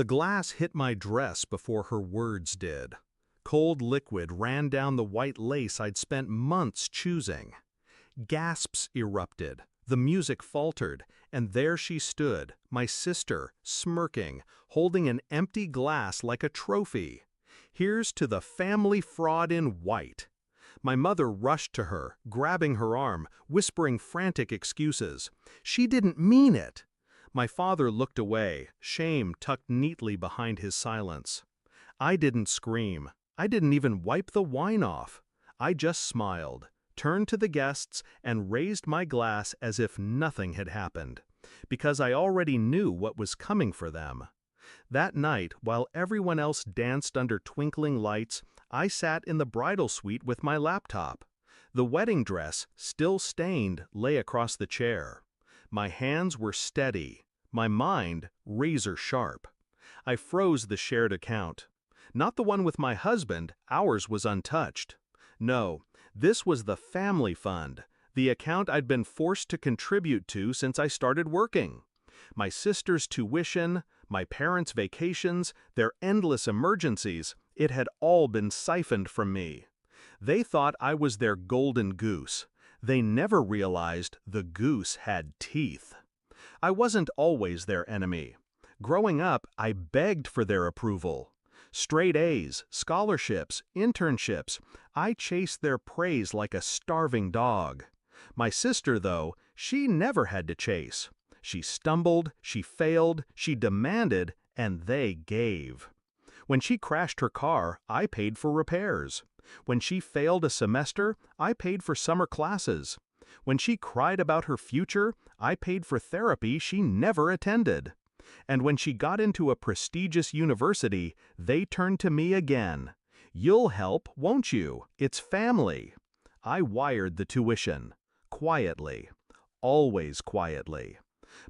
The glass hit my dress before her words did. Cold liquid ran down the white lace I'd spent months choosing. Gasps erupted, the music faltered, and there she stood, my sister, smirking, holding an empty glass like a trophy. Here's to the family fraud in white. My mother rushed to her, grabbing her arm, whispering frantic excuses. She didn't mean it. My father looked away, shame tucked neatly behind his silence. I didn't scream. I didn't even wipe the wine off. I just smiled, turned to the guests, and raised my glass as if nothing had happened, because I already knew what was coming for them. That night, while everyone else danced under twinkling lights, I sat in the bridal suite with my laptop. The wedding dress, still stained, lay across the chair. My hands were steady, my mind razor sharp. I froze the shared account. Not the one with my husband, ours was untouched. No, this was the family fund, the account I'd been forced to contribute to since I started working. My sister's tuition, my parents' vacations, their endless emergencies, it had all been siphoned from me. They thought I was their golden goose. They never realized the goose had teeth. I wasn't always their enemy. Growing up, I begged for their approval. Straight A's, scholarships, internships, I chased their praise like a starving dog. My sister, though, she never had to chase. She stumbled, she failed, she demanded, and they gave. When she crashed her car, I paid for repairs. When she failed a semester, I paid for summer classes. When she cried about her future, I paid for therapy she never attended. And when she got into a prestigious university, they turned to me again. You'll help, won't you? It's family. I wired the tuition. Quietly. Always quietly.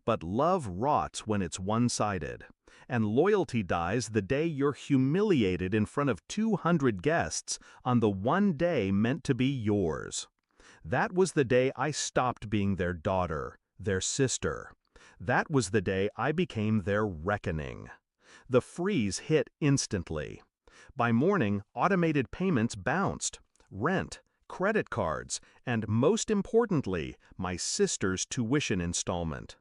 But love rots when it's one-sided. And loyalty dies the day you're humiliated in front of 200 guests on the one day meant to be yours. That was the day I stopped being their daughter, their sister. That was the day I became their reckoning. The freeze hit instantly. By morning, automated payments bounced. Rent, credit cards, and most importantly, my sister's tuition installment.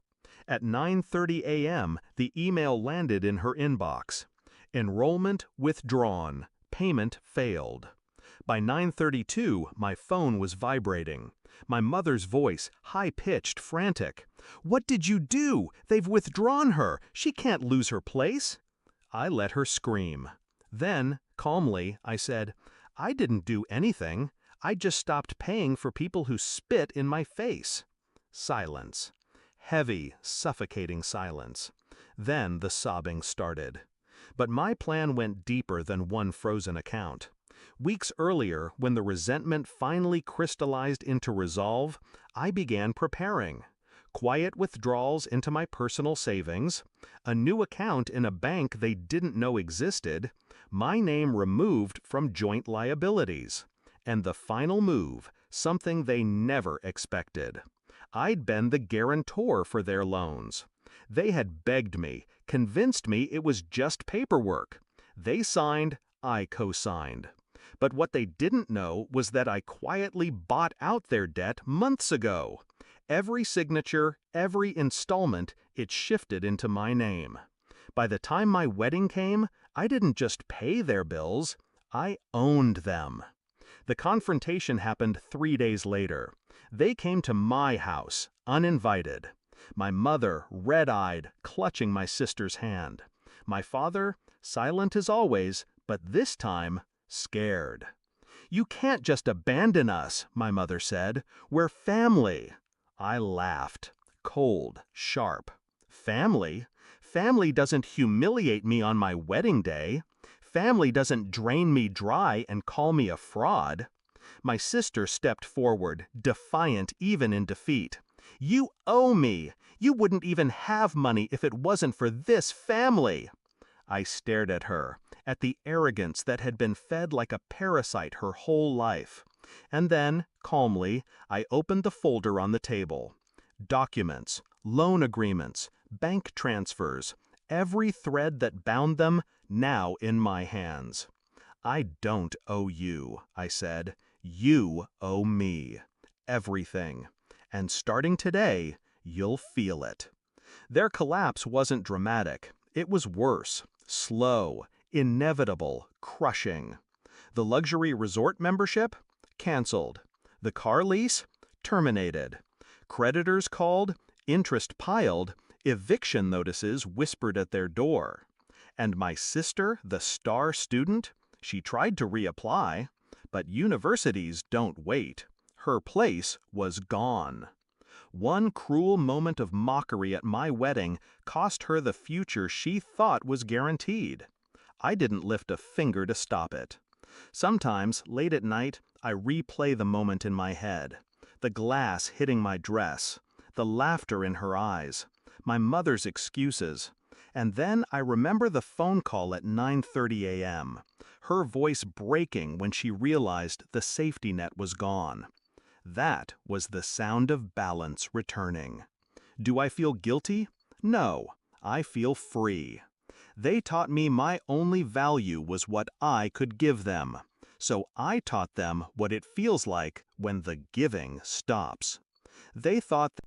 At 9:30 a.m., the email landed in her inbox. Enrollment withdrawn. Payment failed. By 9:32, my phone was vibrating. My mother's voice, high-pitched, frantic. "What did you do? They've withdrawn her. She can't lose her place." I let her scream. Then, calmly, I said, "I didn't do anything. I just stopped paying for people who spit in my face." Silence. Heavy, suffocating silence. Then the sobbing started. But my plan went deeper than one frozen account. Weeks earlier, when the resentment finally crystallized into resolve, I began preparing. Quiet withdrawals into my personal savings, a new account in a bank they didn't know existed, my name removed from joint liabilities. And the final move, something they never expected. I'd been the guarantor for their loans. They had begged me, convinced me it was just paperwork. They signed, I co-signed. But what they didn't know was that I quietly bought out their debt months ago. Every signature, every installment, it shifted into my name. By the time my wedding came, I didn't just pay their bills, I owned them. The confrontation happened 3 days later. They came to my house, uninvited. My mother, red-eyed, clutching my sister's hand. My father, silent as always, but this time, scared. "You can't just abandon us," my mother said. "We're family." I laughed. Cold, sharp. Family? Family doesn't humiliate me on my wedding day. Family doesn't drain me dry and call me a fraud. My sister stepped forward, defiant even in defeat. "You owe me. You wouldn't even have money if it wasn't for this family." I stared at her, at the arrogance that had been fed like a parasite her whole life. And then, calmly, I opened the folder on the table. Documents, loan agreements, bank transfers, every thread that bound them now in my hands. "I don't owe you," I said. "You owe me. Everything. And starting today, you'll feel it." Their collapse wasn't dramatic. It was worse. Slow, inevitable, crushing. The luxury resort membership? Canceled. The car lease? Terminated. Creditors called, interest piled, eviction notices whispered at their door. And my sister, the star student? She tried to reapply, but universities don't wait. Her place was gone. One cruel moment of mockery at my wedding cost her the future she thought was guaranteed. I didn't lift a finger to stop it. Sometimes, late at night, I replay the moment in my head. The glass hitting my dress, the laughter in her eyes, my mother's excuses. And then I remember the phone call at 9:30 a.m., her voice breaking when she realized the safety net was gone. That was the sound of balance returning. Do I feel guilty? No, I feel free. They taught me my only value was what I could give them. So I taught them what it feels like when the giving stops. They thought